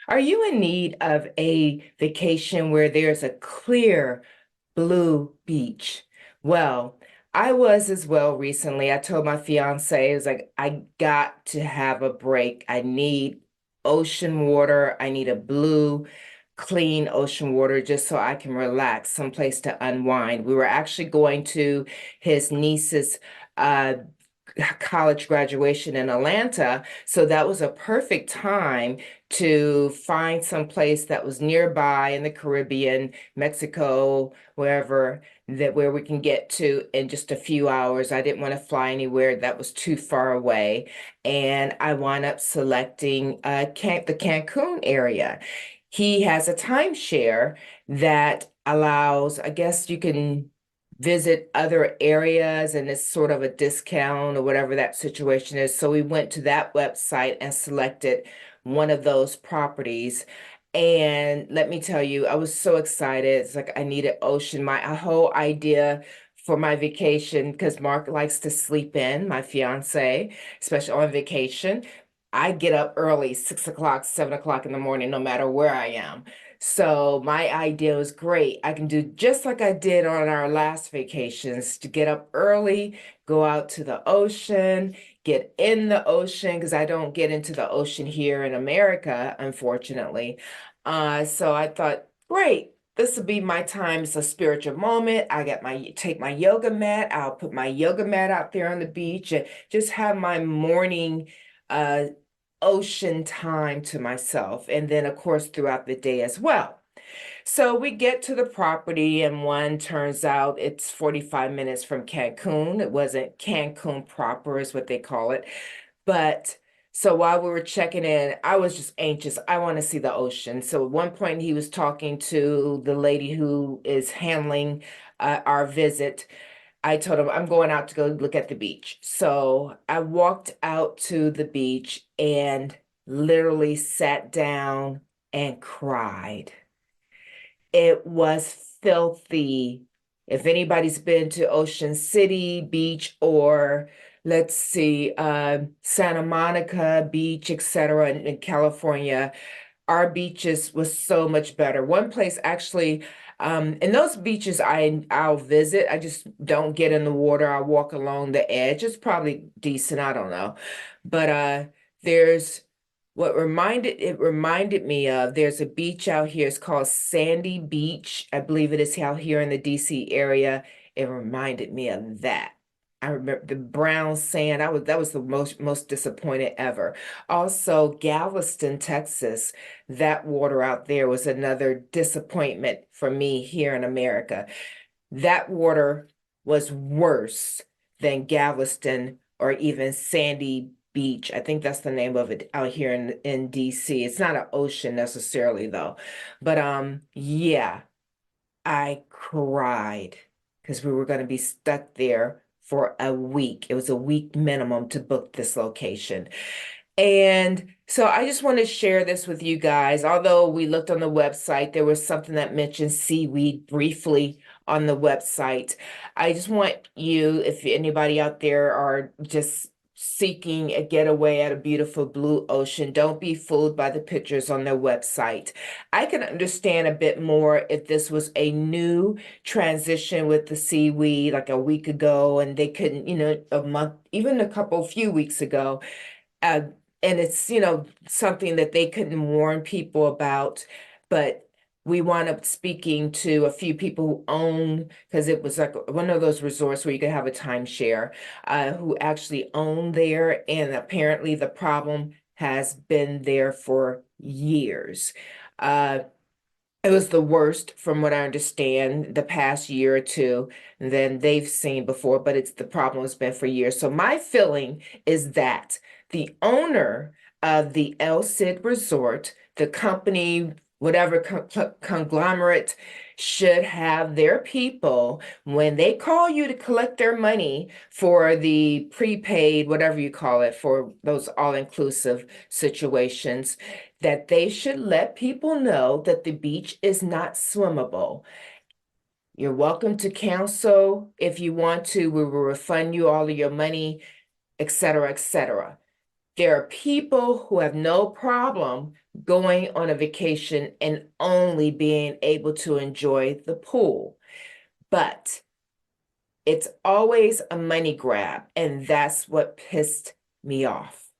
Are you in need of a vacation where there's a clear blue beach? Well, I was as well recently. I told my fiance, I was like, I got to have a break. I need ocean water. I need a blue, clean ocean water just so I can relax, someplace to unwind. We were actually going to his niece's uh, college graduation in Atlanta. So that was a perfect time to find some place that was nearby in the Caribbean, Mexico, wherever that where we can get to in just a few hours. I didn't want to fly anywhere that was too far away. And I wound up selecting the Cancun area. He has a timeshare that allows, I guess you can visit other areas and it's sort of a discount or whatever that situation is. So we went to that website and selected one of those properties. And let me tell you, I was so excited. It's like I needed ocean. My whole idea for my vacation, because Mark likes to sleep in, my fiance, especially on vacation. I get up early, 6 o'clock, 7 o'clock in the morning, no matter where I am. So my idea was great. I can do just like I did on our last vacations to get up early, go out to the ocean, get in the ocean, because I don't get into the ocean here in America, unfortunately. So I thought, great, this will be my time. It's a spiritual moment. I got take my yoga mat. I'll put my yoga mat out there on the beach and just have my morning uh ocean time to myself. And then, of course, throughout the day as well. So we get to the property, and one turns out it's 45 minutes from Cancun. It wasn't Cancun proper, is what they call it. But so while we were checking in, I was just anxious. I want to see the ocean. So at one point, he was talking to the lady who is handling our visit. I told him I'm going out to go look at the beach. So I walked out to the beach and literally sat down and cried. It was filthy. If anybody's been to Ocean City Beach or let's see, Santa Monica Beach, etc., in California, our beaches was so much better. One place actually, and those beaches I'll visit. I just don't get in the water. I walk along the edge. It's probably decent. I don't know, but there's what reminded me of. There's a beach out here. It's called Sandy Beach. I believe it is out here in the DC area. It reminded me of that. I remember the brown sand. That was the most disappointed ever. Also, Galveston, Texas, that water out there was another disappointment for me here in America. That water was worse than Galveston or even Sandy Beach. I think that's the name of it out here in DC. It's not an ocean necessarily though. But yeah, I cried because we were going to be stuck there for a week. It was a week minimum to book this location. And so I just want to share this with you guys. Although we looked on the website, there was something that mentioned seaweed briefly on the website. I just want you, if anybody out there are just seeking a getaway at a beautiful blue ocean, don't be fooled by the pictures on their website. I can understand a bit more if this was a new transition with the seaweed like a week ago and they couldn't, a month, even few weeks ago. Uh, and it's, something that they couldn't warn people about, but we wound up speaking to a few people who own, because it was like one of those resorts where you could have a timeshare, who actually own there. And apparently the problem has been there for years. Uh, it was the worst from what I understand the past year or two than they've seen before, but it's the problem has been for years. So my feeling is that the owner of the Elcid Resort, the company, whatever conglomerate, should have their people, when they call you to collect their money for the prepaid, whatever you call it, for those all-inclusive situations, that they should let people know that the beach is not swimmable. You're welcome to cancel if you want to. We will refund you all of your money, et cetera, et cetera. There are people who have no problem going on a vacation and only being able to enjoy the pool. But it's always a money grab, and that's what pissed me off.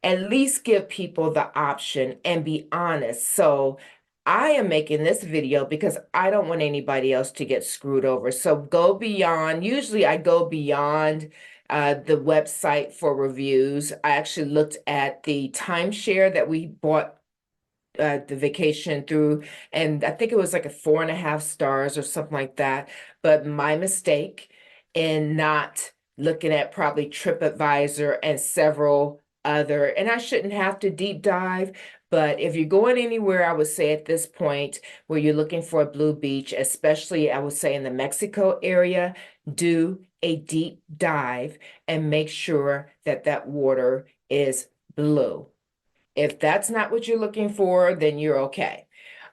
At least give people the option and be honest. So I am making this video because I don't want anybody else to get screwed over. So go beyond. Usually I go beyond the website for reviews. I actually looked at the timeshare that we bought the vacation through, and I think it was like a 4.5 stars or something like that. But my mistake in not looking at probably TripAdvisor and several other, and I shouldn't have to deep dive, but if you're going anywhere, I would say at this point where you're looking for a blue beach, especially I would say in the Mexico area, do a deep dive and make sure that that water is blue. If that's not what you're looking for, then you're okay.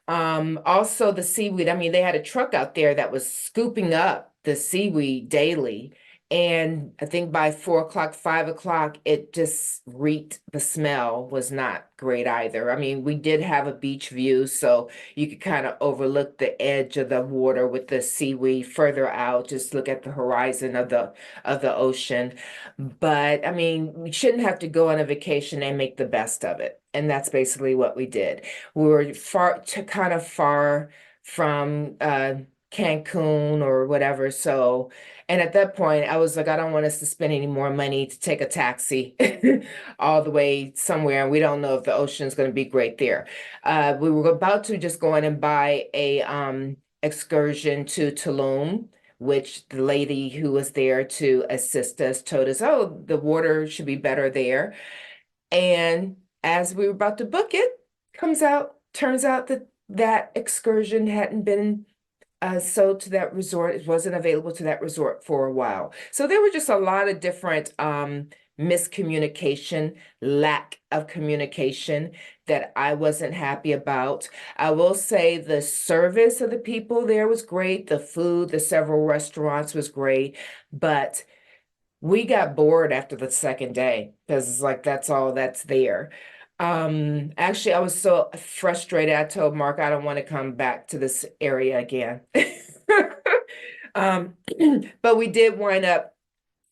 Also the seaweed, I mean, they had a truck out there that was scooping up the seaweed daily. And I think by 4 o'clock, 5 o'clock, it just reeked. The smell was not great either. I mean, we did have a beach view, so you could kind of overlook the edge of the water with the seaweed further out, just look at the horizon of the ocean. But I mean, we shouldn't have to go on a vacation and make the best of it. And that's basically what we did. We were kind of far from Cancun or whatever. So, and at that point, I was like, I don't want us to spend any more money to take a taxi all the way somewhere. And we don't know if the ocean is going to be great there. We were about to just go in and buy a excursion to Tulum, which the lady who was there to assist us told us, oh, the water should be better there. And as we were about to book it, turns out that that excursion hadn't been sold to that resort. It wasn't available to that resort for a while. So there were just a lot of different miscommunication, lack of communication that I wasn't happy about. I will say the service of the people there was great. The food, the several restaurants was great, but we got bored after the second day because it's like that's all that's there. Actually, I was so frustrated. I told Mark I don't want to come back to this area again. Um, but we did wind up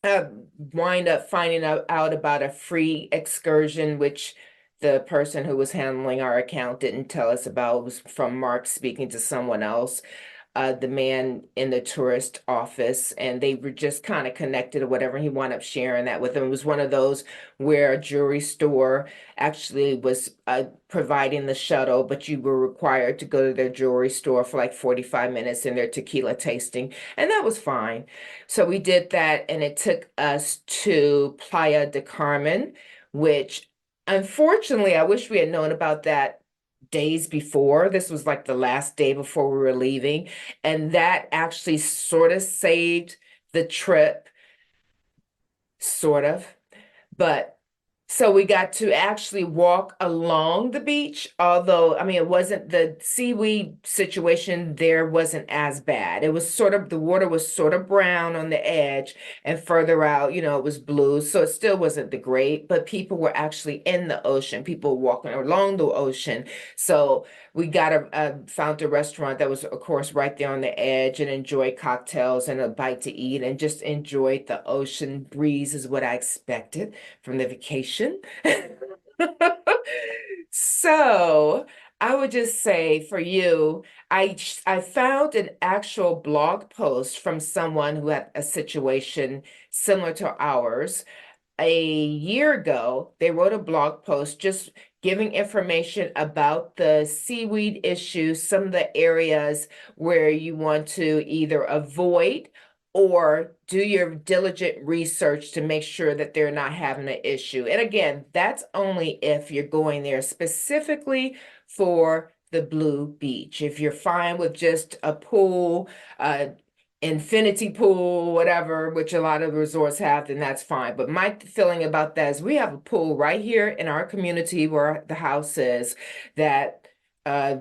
finding out about a free excursion, which the person who was handling our account didn't tell us about. It was from Mark speaking to someone else, the man in the tourist office, and they were just kind of connected or whatever. He wound up sharing that with them. It was one of those where a jewelry store actually was providing the shuttle, but you were required to go to their jewelry store for like 45 minutes in their tequila tasting, and that was fine. So we did that, and it took us to Playa del Carmen, which unfortunately, I wish we had known about that days before. This was like the last day before we were leaving. And that actually sort of saved the trip, sort of. But so we got to actually walk along the beach, although, I mean, it wasn't the seaweed situation there wasn't as bad. It was sort of, the water was sort of brown on the edge, and further out, it was blue. So it still wasn't the great, but people were actually in the ocean, people walking along the ocean. So we found a restaurant that was, of course, right there on the edge, and enjoyed cocktails and a bite to eat and just enjoyed the ocean breeze is what I expected from the vacation. So I would just say for you, I found an actual blog post from someone who had a situation similar to ours. A year ago, they wrote a blog post just giving information about the seaweed issue, some of the areas where you want to either avoid or do your diligent research to make sure that they're not having an issue. And again, that's only if you're going there specifically for the blue beach. If you're fine with just a pool, infinity pool, whatever, which a lot of resorts have, then that's fine. But my feeling about that is we have a pool right here in our community where the house is that uh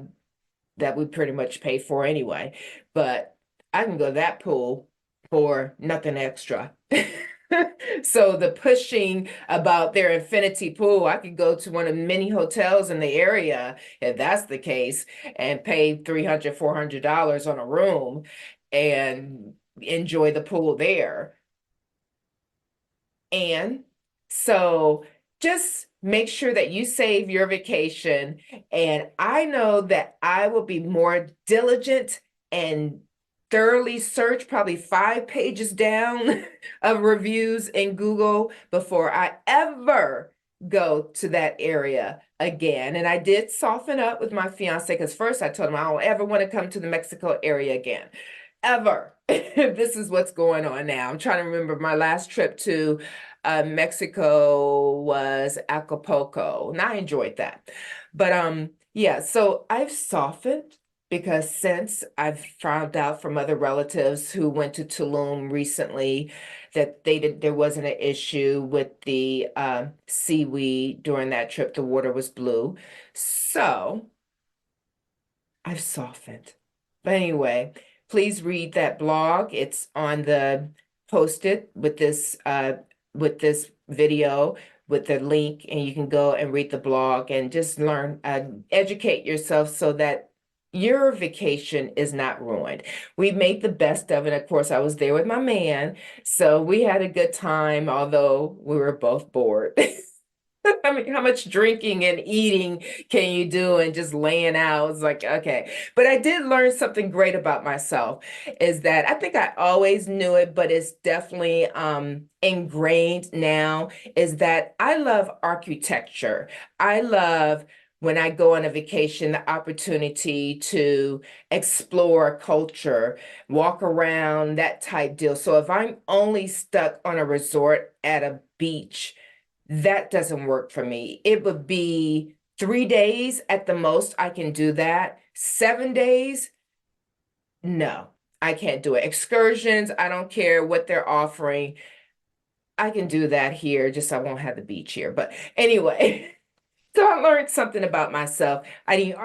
that we pretty much pay for anyway. But I can go to that pool for nothing extra. So the pushing about their infinity pool, I could go to one of many hotels in the area, if that's the case, and pay $300, $400 on a room and enjoy the pool there. And so just make sure that you save your vacation. And I know that I will be more diligent and thoroughly search probably 5 pages down of reviews in Google before I ever go to that area again. And I did soften up with my fiance because first I told him I don't ever want to come to the Mexico area again. Ever. This is what's going on now. I'm trying to remember my last trip to Mexico was Acapulco, and I enjoyed that. But yeah, so I've softened because since I've found out from other relatives who went to Tulum recently that there wasn't an issue with the seaweed during that trip, the water was blue. So I've softened. But anyway, please read that blog. It's on the posted with this video with the link, and you can go and read the blog and just learn, educate yourself so that your vacation is not ruined. We made the best of it. Of course, I was there with my man, so we had a good time, although we were both bored. I mean, how much drinking and eating can you do and just laying out? It's like, okay. But I did learn something great about myself is that I think I always knew it, but it's definitely ingrained now, is that I love architecture. I love when I go on a vacation, the opportunity to explore culture, walk around, that type deal. So if I'm only stuck on a resort at a beach, that doesn't work for me. It would be 3 days at the most. I can do that. 7 days, no, I can't do it. Excursions, I don't care what they're offering. I can do that here, just I won't have the beach here. But anyway, so I learned something about myself. I need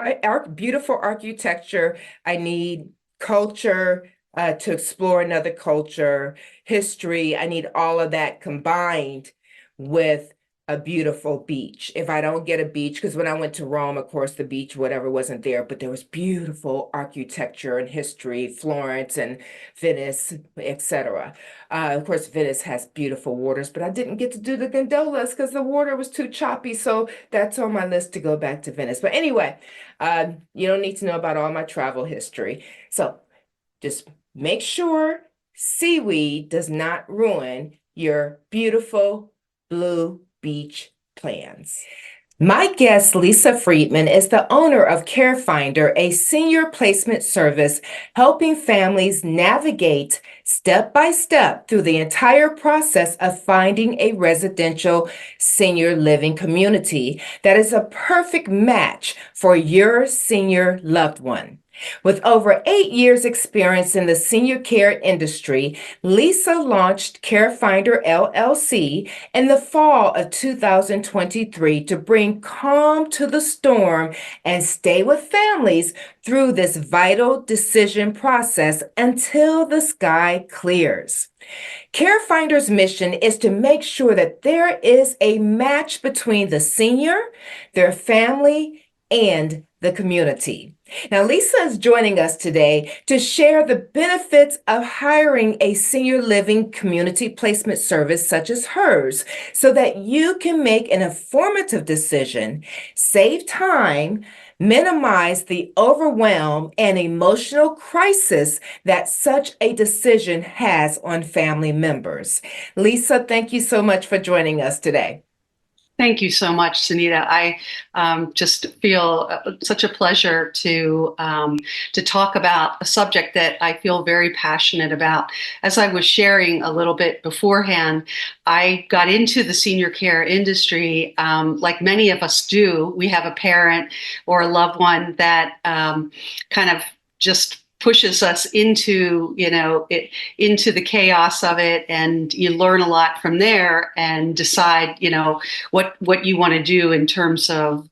beautiful architecture. I need culture to explore another culture, history. I need all of that combined with a beautiful beach. If I don't get a beach, because when I went to Rome, of course, the beach, whatever, wasn't there, but there was beautiful architecture and history, Florence and Venice, etc. Of course, Venice has beautiful waters, but I didn't get to do the gondolas because the water was too choppy. So that's on my list to go back to Venice. But anyway, you don't need to know about all my travel history. So just make sure seaweed does not ruin your beautiful blue beach plans. My guest, Lisa Friedman, is the owner of CareFinder, a senior placement service helping families navigate step by step through the entire process of finding a residential senior living community that is a perfect match for your senior loved one. With over 8 years' experience in the senior care industry, Lisa launched CareFinder LLC in the fall of 2023 to bring calm to the storm and stay with families through this vital decision process until the sky clears. CareFinder's mission is to make sure that there is a match between the senior, their family, and the community. Now, Lisa is joining us today to share the benefits of hiring a senior living community placement service such as hers so that you can make an informative decision, save time, minimize the overwhelm and emotional crisis that such a decision has on family members. Lisa, thank you so much for joining us today. Thank you so much, Sunita. I just feel such a pleasure to talk about a subject that I feel very passionate about. As I was sharing a little bit beforehand, I got into the senior care industry like many of us do. We have a parent or a loved one that kind of just pushes us into, into the chaos of it, and you learn a lot from there and decide, what you want to do in terms of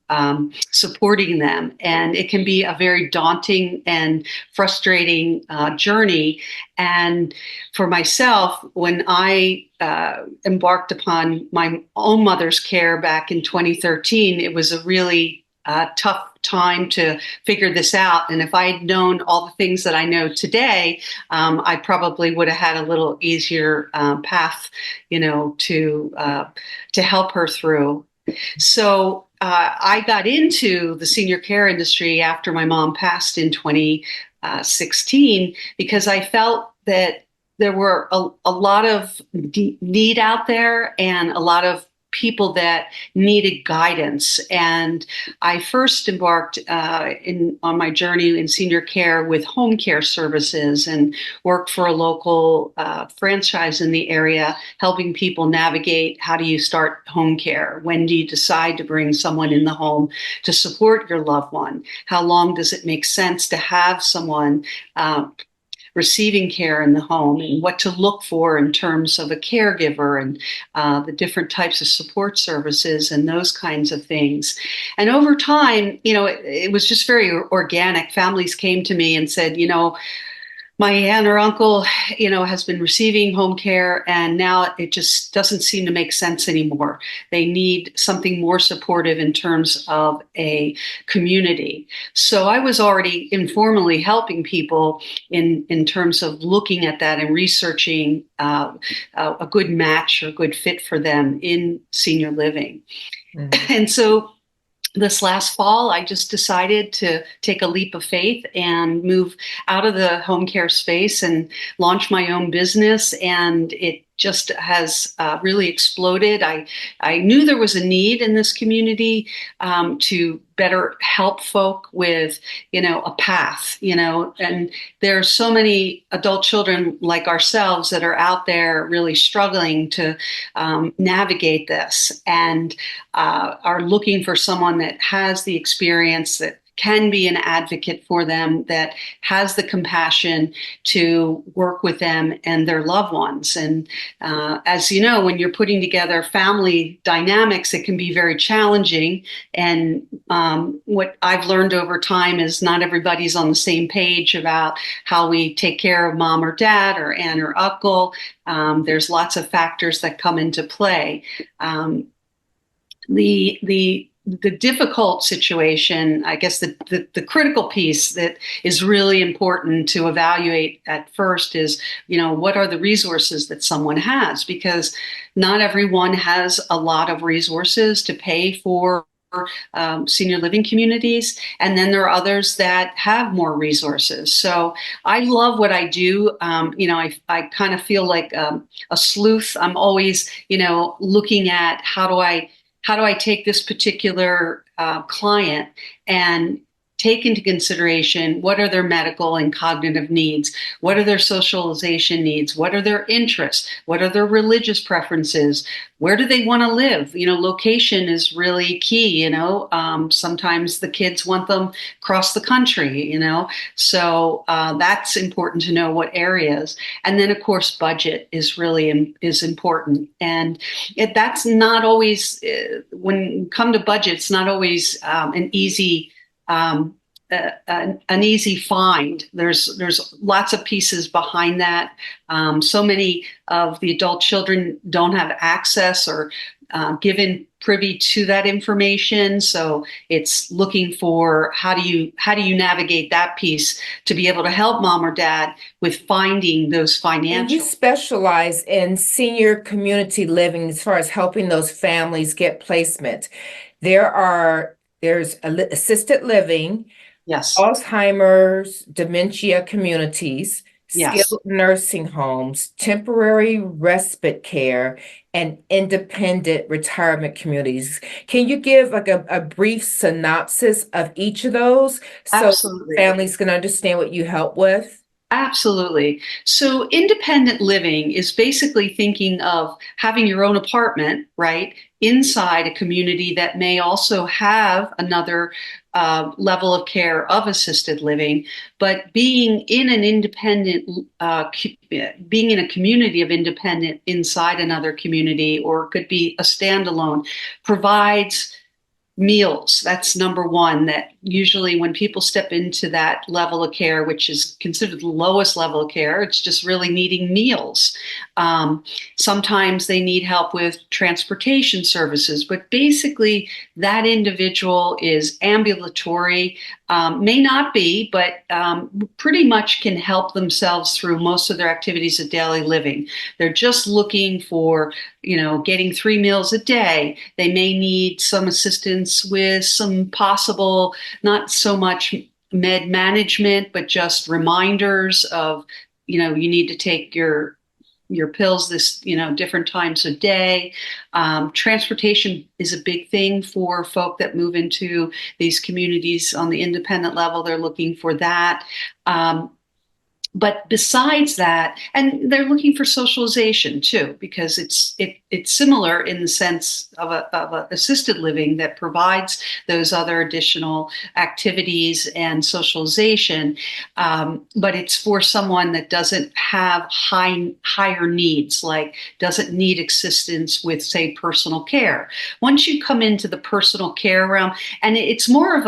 supporting them. And it can be a very daunting and frustrating journey. And for myself, when I embarked upon my own mother's care back in 2013, it was a really tough time to figure this out. And if I had known all the things that I know today, I probably would have had a little easier path, to help her through. So I got into the senior care industry after my mom passed in 2016 because I felt that there were a lot of need out there and a lot of people that needed guidance. And I first embarked on my journey in senior care with home care services and worked for a local franchise in the area, helping people navigate how do you start home care? When do you decide to bring someone in the home to support your loved one? How long does it make sense to have someone receiving care in the home, and what to look for in terms of a caregiver, and the different types of support services and those kinds of things. And over time, it was just very organic. Families came to me and said, my aunt or uncle, has been receiving home care, and now it just doesn't seem to make sense anymore. They need something more supportive in terms of a community. So I was already informally helping people in terms of looking at that and researching a good match or good fit for them in senior living. Mm-hmm. And so this last fall, I just decided to take a leap of faith and move out of the home care space and launch my own business. And it just has really exploded. I knew there was a need in this community to better help folk with, a path, and there are so many adult children like ourselves that are out there really struggling to navigate this, and are looking for someone that has the experience, that can be an advocate for them, that has the compassion to work with them and their loved ones. And as you know, when you're putting together family dynamics, it can be very challenging. And what I've learned over time is not everybody's on the same page about how we take care of mom or dad or aunt or uncle. There's lots of factors that come into play. The difficult situation, I guess the critical piece that is really important to evaluate at first is, what are the resources that someone has? Because not everyone has a lot of resources to pay for senior living communities. And then there are others that have more resources. So I love what I do. I kind of feel like a sleuth. I'm always, looking at how do I take this particular client and take into consideration what are their medical and cognitive needs, what are their socialization needs, what are their interests, what are their religious preferences, where do they want to live? Location is really key. Sometimes the kids want them across the country, so that's important to know what areas. And then of course budget is really is important, and that's not always when you come to budget, it's not always an easy find. There's lots of pieces behind that. So many of the adult children don't have access or given privy to that information. So it's looking for how do you navigate that piece to be able to help mom or dad with finding those financial. And you specialize in senior community living as far as helping those families get placement. There's assisted living, yes, Alzheimer's, dementia communities, yes, skilled nursing homes, temporary respite care, and independent retirement communities. Can you give like a brief synopsis of each of those so absolutely, families can understand what you help with? Absolutely. So independent living is basically thinking of having your own apartment, right? inside a community that may also have another level of care of assisted living, but being in an independent, being in a community of independent inside another community, or it could be a standalone, provides meals. That's number one, that usually when people step into that level of care, which is considered the lowest level of care, it's just really needing meals. Sometimes they need help with transportation services, but basically that individual is ambulatory, may not be, but pretty much can help themselves through most of their activities of daily living. They're just looking for, getting 3 meals a day. They may need some assistance with some possible, not so much med management, but just reminders of, you need to take your pills this, different times a day. Transportation is a big thing for folk that move into these communities on the independent level. They're looking for that. But besides that, and they're looking for socialization too, because it's similar in the sense of a assisted living that provides those other additional activities and socialization. But it's for someone that doesn't have higher needs, like doesn't need assistance with, say, personal care. Once you come into the personal care realm, and it's more of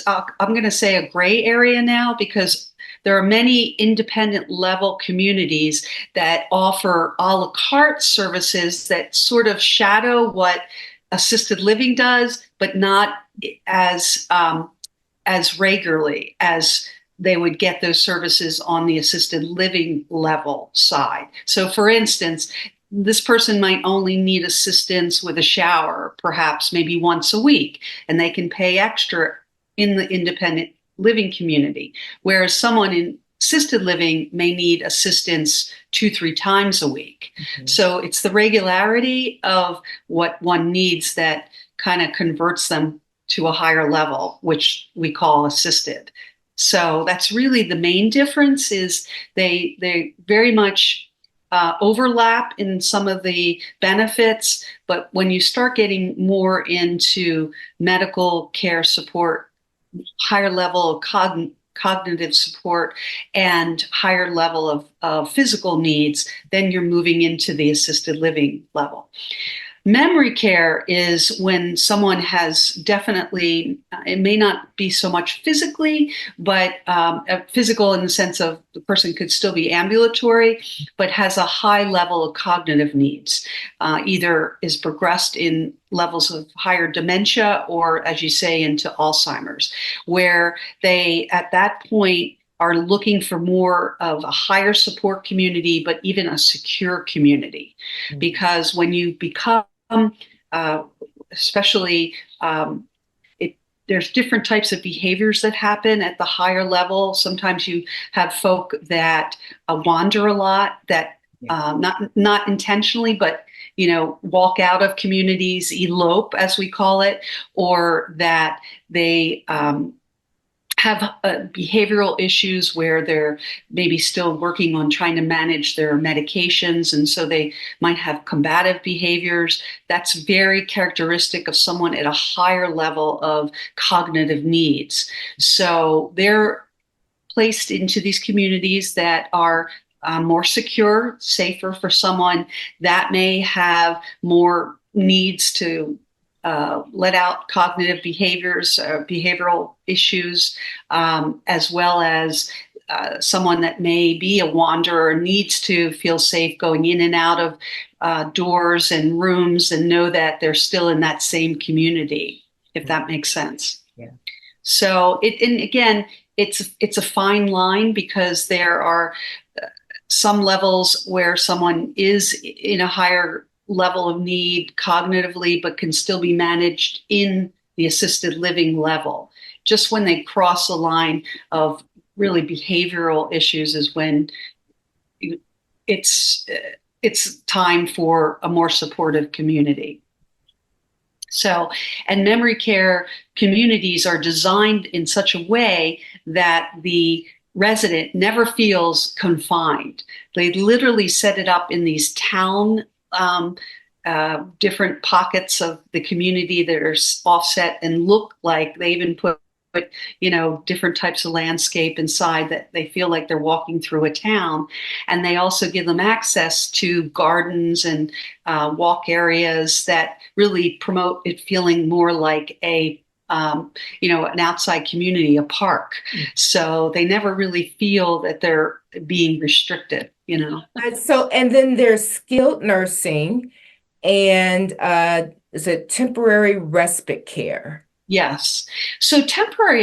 I'm going to say a gray area now, because there are many independent level communities that offer a la carte services that sort of shadow what assisted living does, but not as regularly as they would get those services on the assisted living level side. So for instance, this person might only need assistance with a shower, perhaps maybe once a week, and they can pay extra in the independent living community, whereas someone in assisted living may need assistance 2-3 times a week. Mm-hmm. So it's the regularity of what one needs that kind of converts them to a higher level, which we call assisted. So that's really the main difference, is they very much overlap in some of the benefits, but when you start getting more into medical care support, higher level of cognitive support, and higher level of physical needs, then you're moving into the assisted living level. Memory care is when someone has definitely, it may not be so much physically, but physical in the sense of the person could still be ambulatory, but has a high level of cognitive needs, either is progressed in levels of higher dementia, or, as you say, into Alzheimer's, where they, at that point, are looking for more of a higher support community, but even a secure community. Mm-hmm. Because when you become, especially, there's different types of behaviors that happen at the higher level. Sometimes you have folk that wander a lot, that not intentionally, but walk out of communities, elope, as we call it, or that they have behavioral issues where they're maybe still working on trying to manage their medications, and so they might have combative behaviors. That's very characteristic of someone at a higher level of cognitive needs. So they're placed into these communities that are more secure, safer for someone that may have more needs to let out cognitive behaviors, behavioral issues, as well as someone that may be a wanderer, needs to feel safe going in and out of doors and rooms, and know that they're still in that same community, if that makes sense. Yeah. So and again, it's a fine line, because there are some levels where someone is in a higher level of need cognitively, but can still be managed in the assisted living level. Just when they cross the line of really behavioral issues is when it's time for a more supportive community. So, and memory care communities are designed in such a way that the resident never feels confined. They literally set it up in these town different pockets of the community that are offset and look like they even put different types of landscape inside that they feel like they're walking through a town. And they also give them access to gardens and walk areas that really promote it feeling more like an outside community, a park. So they never really feel that they're being restricted. And then there's skilled nursing and is it temporary respite care? Yes. So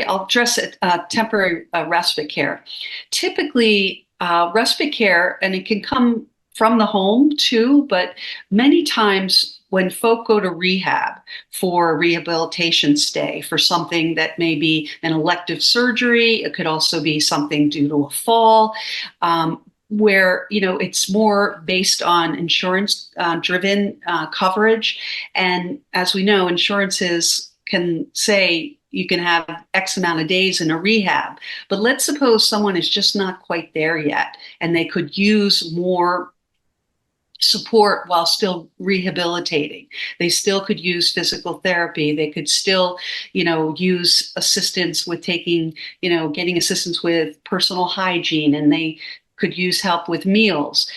I'll address it, temporary respite care. Typically, respite care, and it can come from the home too, but many times when folk go to rehab for a rehabilitation stay for something that may be an elective surgery, it could also be something due to a fall, where it's more based on insurance driven coverage. And as we know, insurances can say you can have X amount of days in a rehab, but let's suppose someone is just not quite there yet and they could use more support while still rehabilitating. They still could use physical therapy. They could still, use assistance with getting assistance with personal hygiene, and they could use help with meals.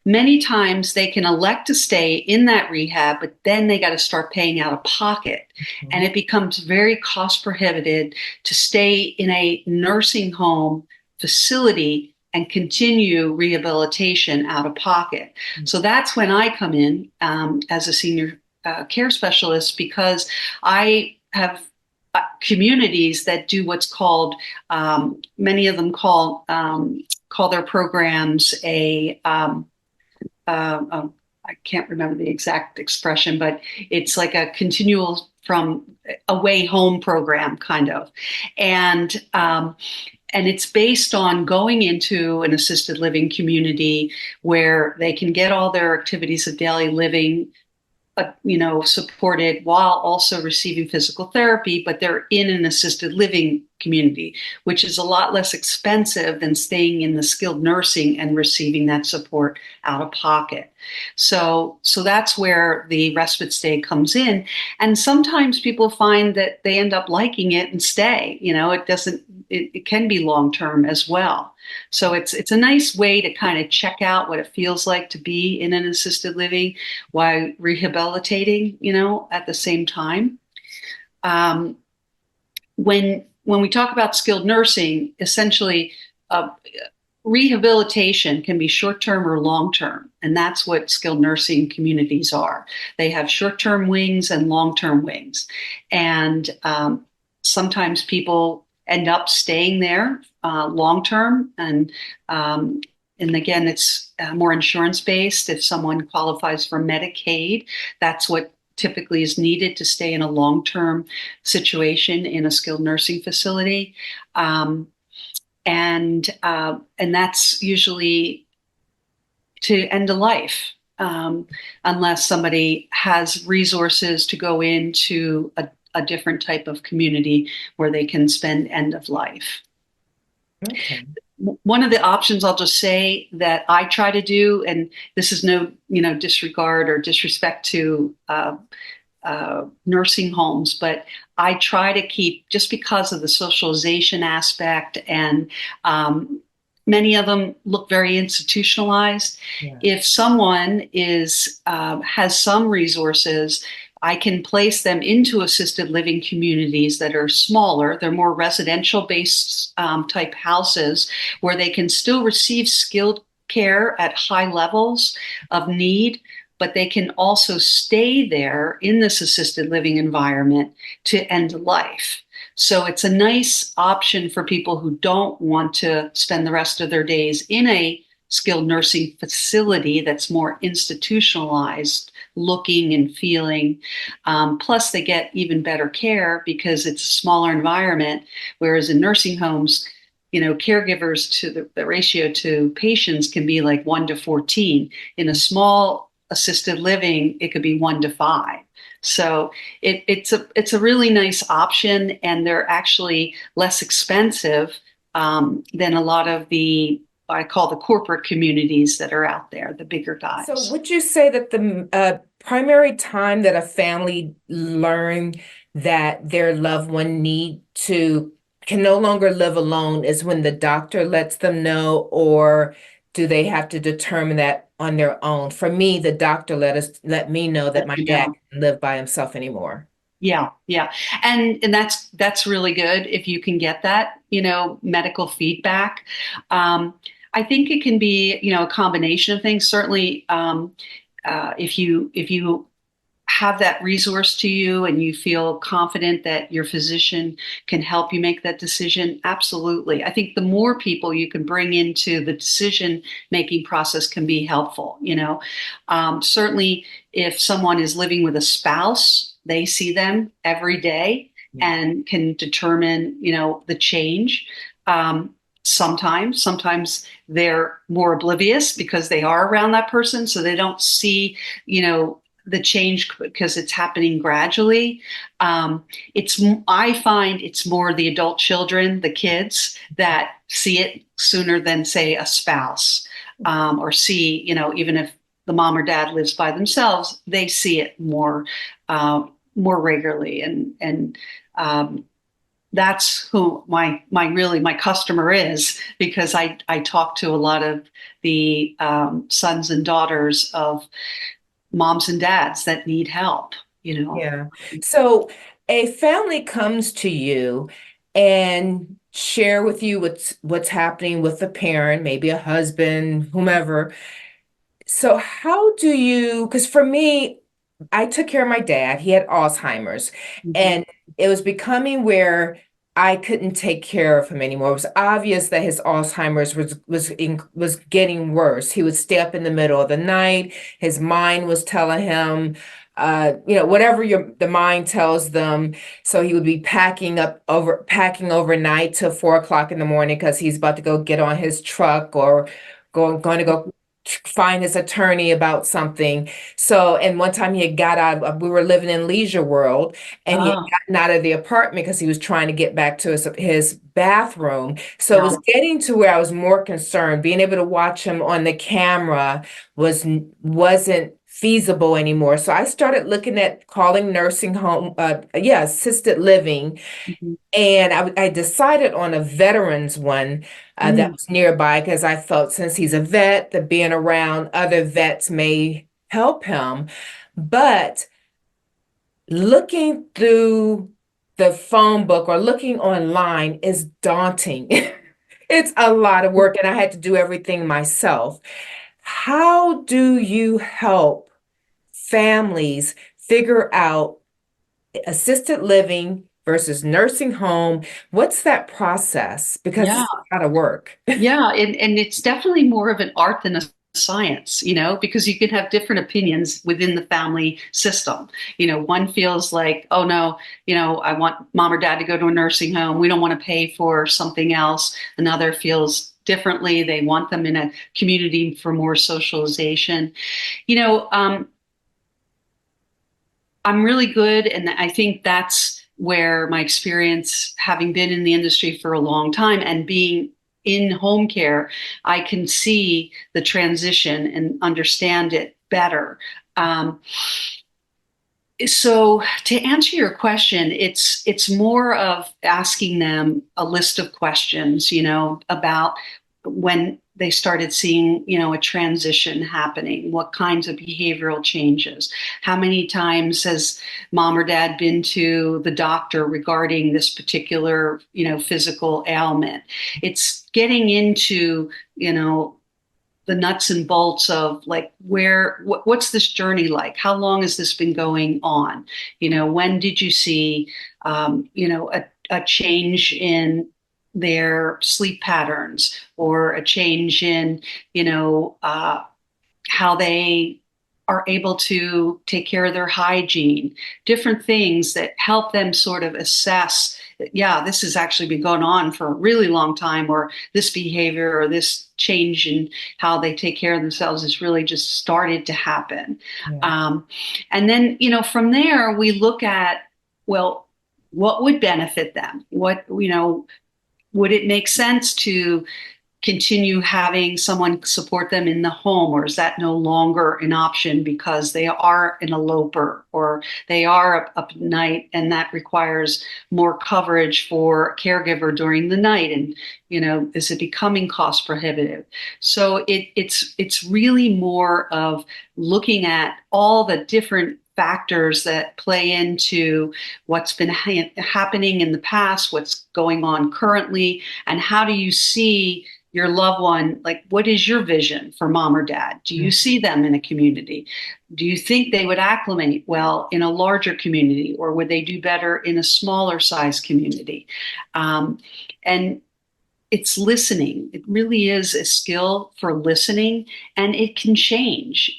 Many times they can elect to stay in that rehab, but then they got to start paying out of pocket. Mm-hmm. And it becomes very cost prohibitive to stay in a nursing home facility and continue rehabilitation out of pocket. Mm-hmm. So that's when I come in as a senior care specialist, because I have communities that do what's called, many of them call their programs I can't remember the exact expression, but it's like a continual from away home program kind of. And it's based on going into an assisted living community where they can get all their activities of daily living supported while also receiving physical therapy, but they're in an assisted living community, which is a lot less expensive than staying in the skilled nursing and receiving that support out of pocket. So that's where the respite stay comes in. And sometimes people find that they end up liking it and stay. It can be long-term as well. So it's a nice way to kind of check out what it feels like to be in an assisted living while rehabilitating, at the same time. When we talk about skilled nursing, essentially, rehabilitation can be short-term or long-term, and that's what skilled nursing communities are. They have short-term wings and long-term wings, and sometimes people end up staying there long-term, and again, it's more insurance-based. If someone qualifies for Medicaid, that's what typically is needed to stay in a long-term situation in a skilled nursing facility. And that's usually to end a life, unless somebody has resources to go into a different type of community where they can spend end of life. Okay. One of the options I'll just say that I try to do, and this is no disregard or disrespect to nursing homes, but I try to keep, just because of the socialization aspect, and many of them look very institutionalized. Yeah. If someone has some resources, I can place them into assisted living communities that are smaller. They're more residential-based type houses where they can still receive skilled care at high levels of need, but they can also stay there in this assisted living environment to end life. So it's a nice option for people who don't want to spend the rest of their days in a skilled nursing facility that's more institutionalized looking and feeling. Plus, they get even better care because it's a smaller environment, whereas in nursing homes, caregivers to the ratio to patients can be like 1 to 14. In a small assisted living, it could be 1 to 5. So it's a really nice option, and they're actually less expensive than a lot of the I call the corporate communities that are out there, the bigger So guys. would you say that the primary time that a family learn that their loved one need to can no longer live alone is when the doctor lets them know, or do they have to determine that on their own? For me, the doctor let me know that Let my you dad know. can't live by himself anymore. Yeah, yeah. And that's really good if you can get that, medical feedback. I think it can be, a combination of things. Certainly, if you have that resource to you and you feel confident that your physician can help you make that decision, absolutely. I think the more people you can bring into the decision making process can be helpful. Certainly, if someone is living with a spouse, they see them every day Yeah. and can determine, the change. Sometimes they're more oblivious because they are around that person, so they don't see, the change because it's happening gradually. It's I find it's more the adult children, the kids, that see it sooner than say a spouse, or see, even if the mom or dad lives by themselves, they see it more regularly, and that's who my customer is, because I talk to a lot of the sons and daughters of moms and dads that need help. Yeah. So a family comes to you and share with you what's happening with the parent, maybe a husband, whomever. So how do you, because for me, I took care of my dad. He had Alzheimer's, Mhm. and it was becoming where I couldn't take care of him anymore. It was obvious that his Alzheimer's was getting worse. He would stay up in the middle of the night. His mind was telling him, whatever the mind tells them. So he would be packing overnight till 4 o'clock in the morning because he's about to go get on his truck or going to go find his attorney about something. So, and one time he had got out, we were living in Leisure World, and he had Oh, gotten out of the apartment because he was trying to get back to his bathroom. So it yeah. was getting to where I was more concerned. Being able to watch him on the camera wasn't feasible anymore. So I started looking at calling nursing home, assisted living, Mhm. and I decided on a veterans one that Mm, was nearby because I felt since he's a vet, that being around other vets may help him. But looking through the phone book or looking online is daunting. It's a lot of work, and I had to do everything myself. How do you help families figure out assisted living versus nursing home? What's that process? Because yeah. it's a lot of work. Yeah, and it's definitely more of an art than a science, because you can have different opinions within the family system. One feels like, oh no, I want mom or dad to go to a nursing home. We don't want to pay for something else. Another feels differently. They want them in a community for more socialization. You know, um, I'm really good, and I think that's where my experience, having been in the industry for a long time and being in home care, I can see the transition and understand it better. Um, so to answer your question, it's more of asking them a list of questions, about when they started seeing, a transition happening, what kinds of behavioral changes, how many times has mom or dad been to the doctor regarding this particular, physical ailment. It's getting into, the nuts and bolts of like what's this journey like, how long has this been going on, when did you see a change in their sleep patterns, or a change in how they are able to take care of their hygiene, different things that help them sort of assess that, yeah, this has actually been going on for a really long time, or this behavior or this change in how they take care of themselves has really just started to happen. Yeah. Um, and then, from there, we look at, well, what would benefit them? Would it make sense to continue having someone support them in the home, or is that no longer an option because they are an eloper or they are up at night, and that requires more coverage for a caregiver during the night? And is it becoming cost prohibitive? So it's really more of looking at all the different factors that play into what's been happening in the past, what's going on currently, and how do you see your loved one, like what is your vision for mom or dad? Do you see them in a community? Do you think they would acclimate well in a larger community, or would they do better in a smaller size community? And it's listening. It really is a skill for listening, and it can change.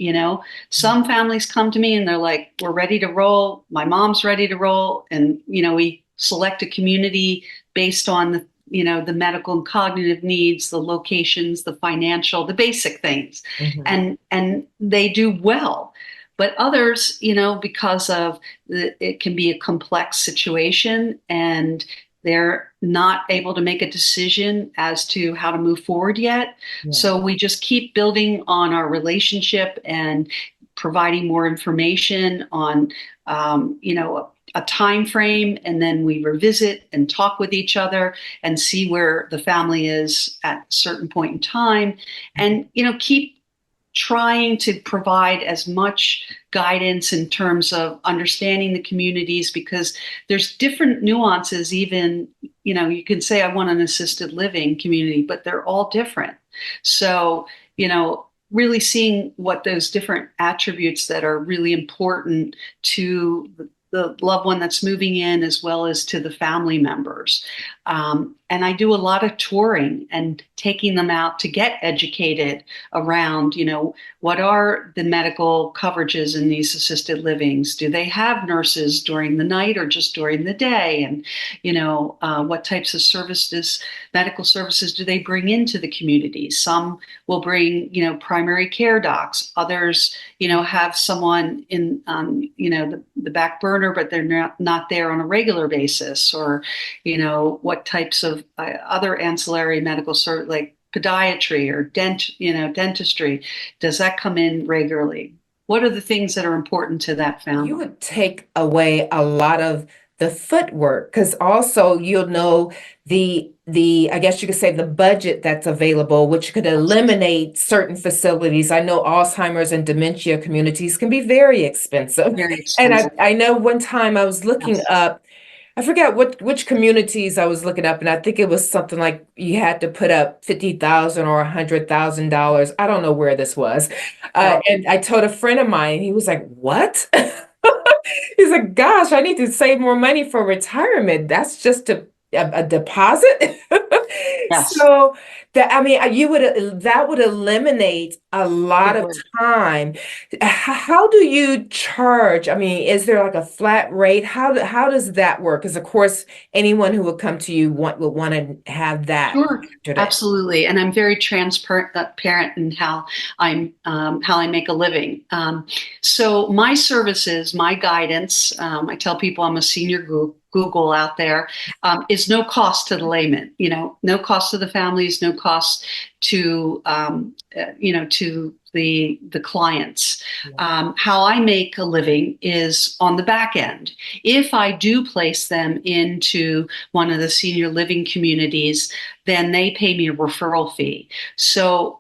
Some families come to me and they're like, we're ready to roll. My mom's ready to roll. And, we select a community based on the medical and cognitive needs, the locations, the financial, the basic things. And they do well. But others, because of it can be a complex situation, and they're not able to make a decision as to how to move forward yet. Yeah. So we just keep building on our relationship and providing more information on, a time frame, and then we revisit and talk with each other and see where the family is at a certain point in time, and keep trying to provide as much guidance in terms of understanding the communities, because there's different nuances. Even, you can say, I want an assisted living community, but they're all different. So, really seeing what those different attributes that are really important to the loved one that's moving in, as well as to the family members. And I do a lot of touring and taking them out to get educated around, what are the medical coverages in these assisted livings? Do they have nurses during the night or just during the day? And, what types of medical services do they bring into the community? Some will bring, primary care docs. Others, have someone in, the back burner, but they're not there on a regular basis. Or, what types of other ancillary medical service, like podiatry or dentistry, does that come in regularly? What are the things that are important to that family? You would take away a lot of the footwork, because also you'll know the I guess you could say the budget that's available, which could eliminate certain facilities. I know Alzheimer's and dementia communities can be very expensive. Very expensive. And I know one time I was looking up, I forget which communities I was looking up, and I think it was something like you had to put up $50,000 or $100,000. I don't know where this was. And I told a friend of mine, he was like, "What?" He's like, "Gosh, I need to save more money for retirement. That's just a deposit." Yes. So that would eliminate a lot of time. How do you charge? I mean, is there like a flat rate? How does that work? Because of course, anyone who would come to you would want to have that. Sure, absolutely. And I'm very transparent in how I make a living. So my services, my guidance, I tell people I'm a senior Google out there, is no cost to the layman. No cost to the families, no cost to to the clients. How I make a living is on the back end. If I do place them into one of the senior living communities, then they pay me a referral fee. So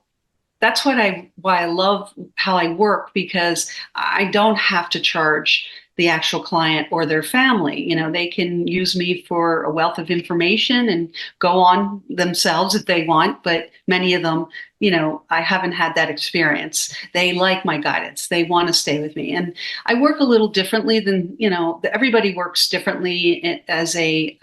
that's why I love how I work, because I don't have to charge the actual client or their family. They can use me for a wealth of information and go on themselves if they want, but many of them, I haven't had that experience. They like my guidance. They want to stay with me. And I work a little differently than, everybody works differently as a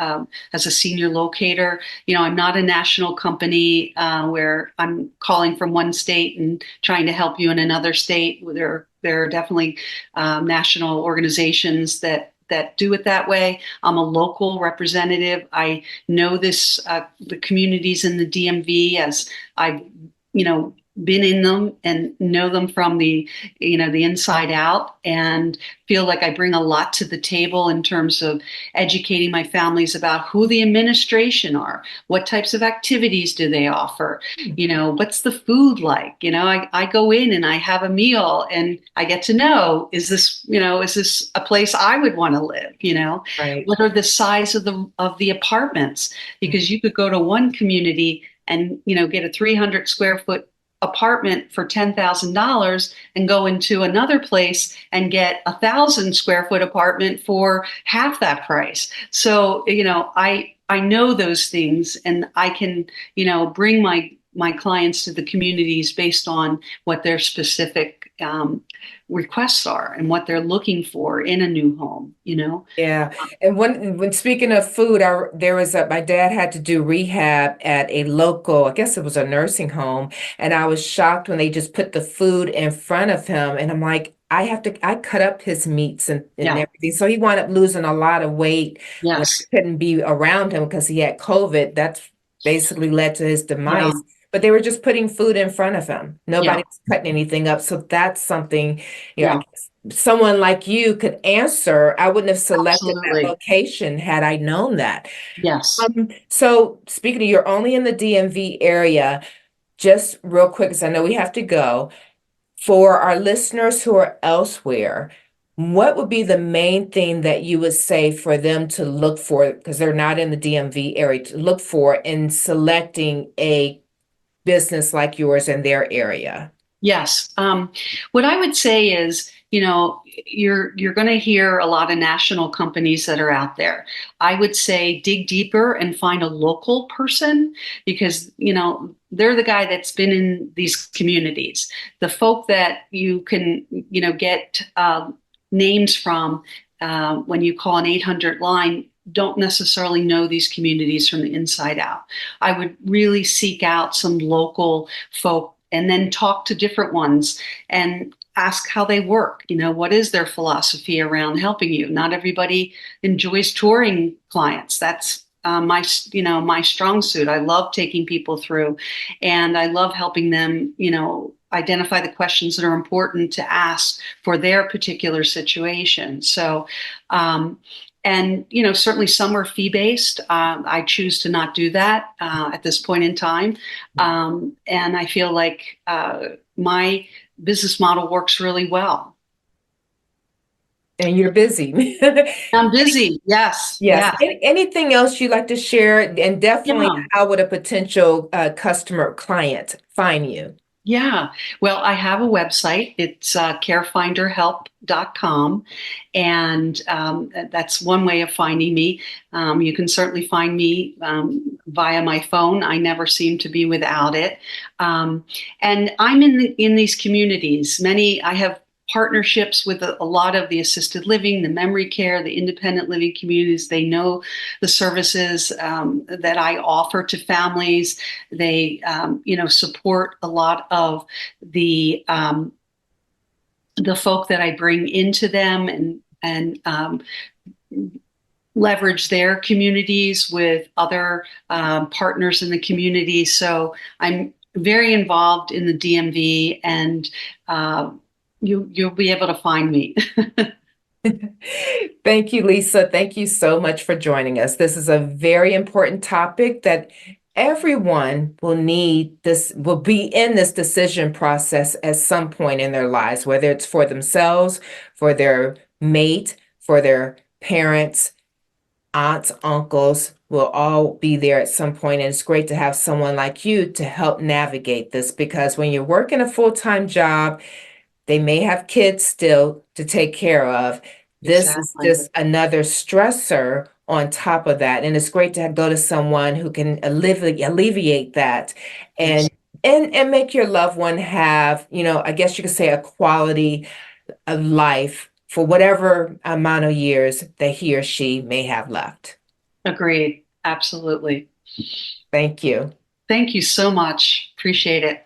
senior locator. I'm not a national company where I'm calling from one state and trying to help you in another state. There are definitely national organizations that do it that way. I'm a local representative. I know the communities in the DMV, as I been in them and know them from the inside out, and feel like I bring a lot to the table in terms of educating my families about who the administration are, what types of activities do they offer, what's the food like. I go in and I have a meal and I get to know, is this a place I would want to live? Right. What are the size of the apartments? Because you could go to one community and get a 300 square foot apartment for $10,000 and go into another place and get 1,000 square foot apartment for half that price. So, I know those things, and I can, bring my clients to the communities based on what their specific requests are and what they're looking for in a new home. Yeah. And when speaking of food, there was my dad had to do rehab at a local, I guess it was a nursing home, and I was shocked when they just put the food in front of him, and I'm like, I cut up his meats and Yeah. everything. So he wound up losing a lot of weight when Yes. I couldn't be around him because he had COVID. That's basically led to his Yeah. demise. But they were just putting food in front of him. Yeah. Nobody was cutting anything up. So that's something, I Yeah. guess someone like you could answer. I wouldn't have selected that Absolutely. location had I known that. Yes. So speaking of, you're only in the DMV area, just real quick, because I know we have to go. For our listeners who are elsewhere, what would be the main thing that you would say for them to look for, because they're not in the DMV area, to look for in selecting a business like yours in their area? Yes. What I would say is, you're going to hear a lot of national companies that are out there. I would say dig deeper and find a local person, because, they're the guy that's been in these communities. The folk that you can, get names from when you call an 800 line don't necessarily know these communities from the inside out. I would really seek out some local folk and then talk to different ones and ask how they work. What is their philosophy around helping you? Not everybody enjoys touring clients. That's my strong suit. I love taking people through, and I love helping them, identify the questions that are important to ask for their particular situation. So, and certainly some are fee-based. I choose to not do that at this point in time, and I feel like my business model works really well. And you're busy. I'm busy. Yes. Yes. Yeah. Anything else you'd like to share? And definitely, Yeah. how would a potential customer client find you? Yeah. Well, I have a website. It's carefinderhelp.com. And that's one way of finding me. You can certainly find me via my phone. I never seem to be without it. And I'm in these communities. I have partnerships with a lot of the assisted living, the memory care, the independent living communities. They know the services that I offer to families. They, support a lot of the folk that I bring into them, and leverage their communities with other partners in the community. So I'm very involved in the DMV, and you'll be able to find me. Thank you, Lisa. Thank you so much for joining us. This is a very important topic that everyone will be in this decision process at some point in their lives, whether it's for themselves, for their mate, for their parents, aunts, uncles, will all be there at some point. And it's great to have someone like you to help navigate this, because when you're working a full-time job, they may have kids still to take care of. This is Exactly. just another stressor on top of that. And it's great to go to someone who can alleviate that Yes. and and make your loved one have, I guess you could say, a quality of life for whatever amount of years that he or she may have left. Agreed. Absolutely. Thank you. Thank you so much. Appreciate it.